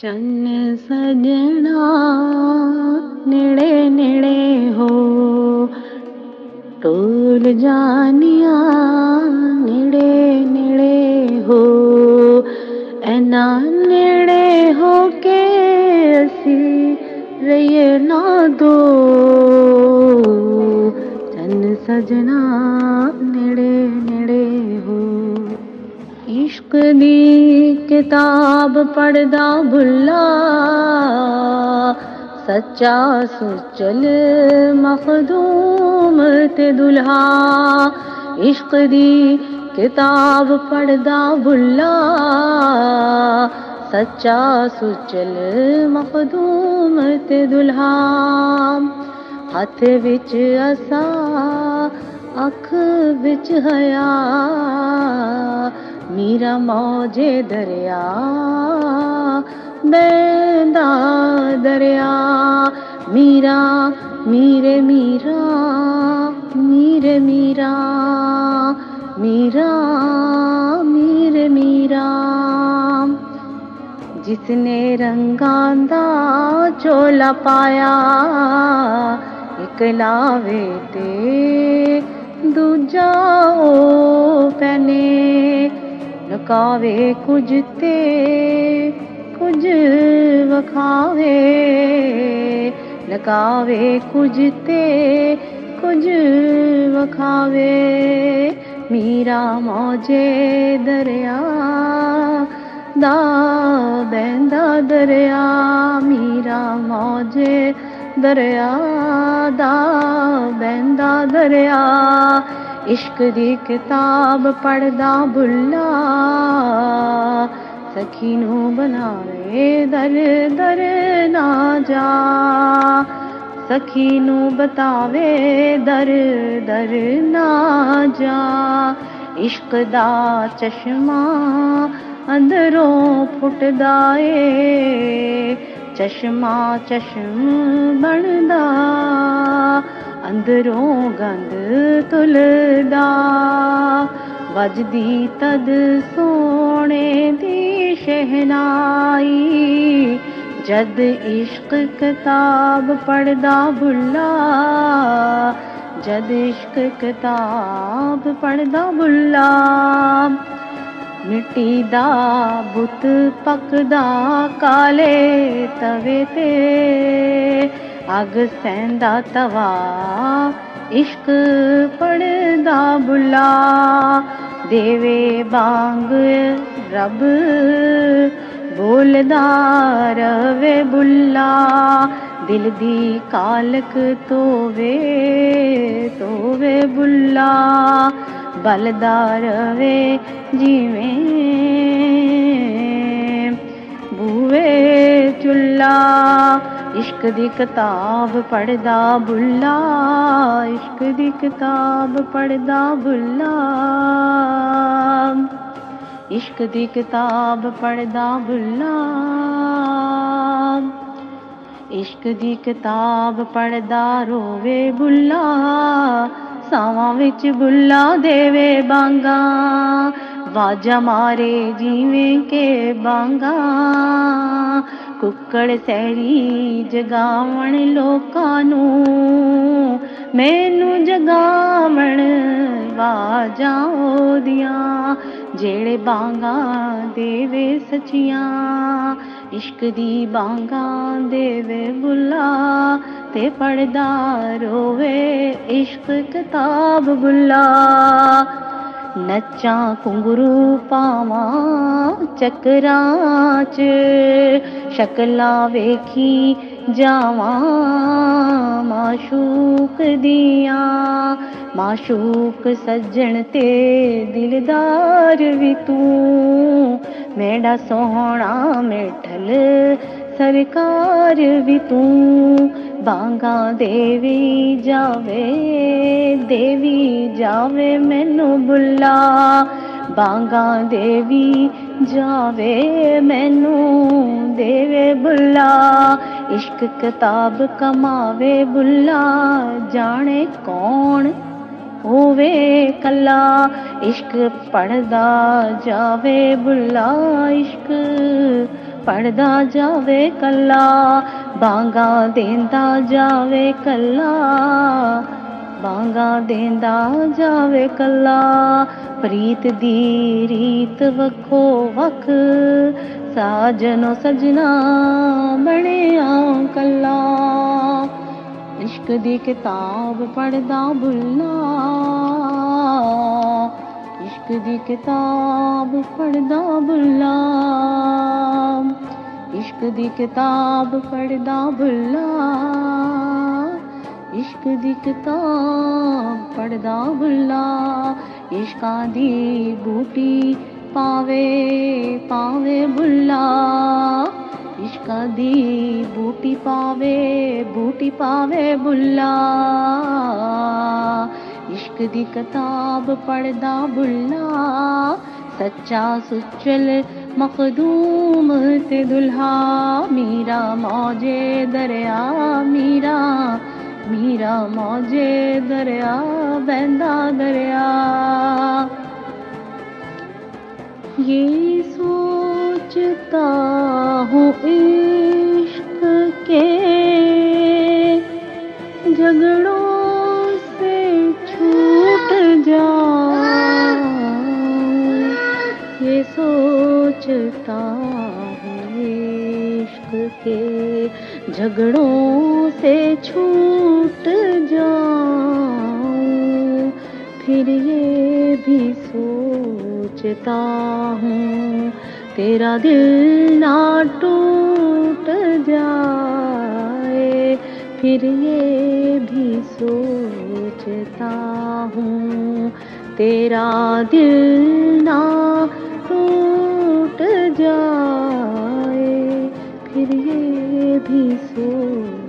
ਚੰਨ ਸਜਣਾ ਨੇੜੇ ਨੇੜੇ ਹੋ, ਢੋਲ ਜਾਨੀਆਂ ਨੇੜੇ ਨੇੜੇ ਹੋ, ਐਨਾ ਨੇੜੇ ਹੋ ਕੇ ਅਸੀਂ ਰਹੀਏ ਨਾ ਦੋ। ਚੰਨ ਸਜਣਾ ਨੇੜੇ ਨੇੜੇ ਹੋ। इश्क दी किताब पढ़दा भुल्ला, सच्चा सुचल मखदूम ते दुल्हा। इश्क दी किताब पढ़दा भुल्ला, सच्चा सुचल मखदूम ते दुल्हा। हथ विच असा अख विच हया, मीरा मौजे दरिया बहंदा दरिया। मीरा मीरे मीरा मीरे मीरा मीरा मीरे मीरा। जिसने रंगां दा चोला पाया, इक लावे ते दूजा ओ पहने। लुकावे कुछ ते कुछ वखावे, लुकावे कुछ ते कुछ वखावे। मीरा मौजे दरिया दा बहंदा दरिया, मीरा मौजे दरिया दा बहंदा दरिया। इश्क दी किताब पढ़दा भुल्ला, सखी नू बनावे दर दर ना जा। सखी नू बतावे दर दर ना जा। इश्क दा चश्मा अंदरों फुटदा ए, चश्मा चश्म बनदा अंदरों गंद तुलदा। वजदी तद सोने दी शहनाई, जद इश्क किताब पढ़दा भुल्ला, जद इश्क किताब पढ़दा भुल्ला। मिट्टी दा बुत पकदा काले तवे ते, अग सहंदा तवा इश्क पढ़दा भुल्ला। देवे बांग रब बोलदा रवे भुल्ला, दिल दी कालक तोवे तोवे भुल्ला। बलदा रवे जिवें बूवे चुल्ला। इश्क दी किताब पढ़दा भुल्ला, इश्क दी किताब पढ़दा भुल्ला, इश्क दी किताब पढ़दा भुल्ला। इश्क दी किताब पढ़दा रोवे भुल्ला, सावां विच भुल्ला देवे बांगा। वाजा मारे जिवें के बांगा, कुक्कड़ सैरी जगावण लोकां नू, मैनू जगावण वाजां ओदियां। जेड़े बांगा देवे सचियां, इश्क दी बांगा देवे भुल्ला, ते पढ़दा रोवे इश्क किताब भुल्ला। नच्चां घुंघरू पावां चक्करां च, शक्लां वेखी जावां माशूक दियां। माशूक सज्जण ते दिलदार भी तू, मेरा सोहना मिठल सरकार भी तू। बांगा देवी जावे मैनू भुल्ला, बांगा देवी जावे मैनू देवे भुल्ला। इश्क किताब कमावे भुल्ला, जाने कौन होवे कल्ला। इश्क पढ़दा जावे भुल्ला, इश्क پڑھدا جاوے کلا بانگا دیندا جاوے کلا بانگا دیندا جاوے کلا پریت دی ریت وکھو وکھ ساجنو سجنا بنیا کلا عشق دی کتاب پڑھدا بھلا عشق دی کتاب پڑھدا بھلا عشق دی کتاب پڑھدا بھلا عشق دی کتاب پڑھدا بھلا عشقاں دی بوٹی پاوے پاوے بھلا عشقاں دی بوٹی پاوے بھلا عشق دی کتاب پڑھدا بھلا سچا سچل مخدوم تے دلہا میرا موجے دریا میرا میرا موجے دریا بہندا دریا یہ سوچتا ہوں عشق کے جھگڑوں سے چھوٹ جاؤں یہ سوچتا ہوں عشق کے جھگڑوں سے چھوٹ جاؤں پھر یہ بھی سوچتا ہوں تیرا دل نہ ٹوٹ جائے پھر یہ بھی سوچتا ہوں تیرا دل نہ ٹوٹ جائے پھر یہ بھی سوچتا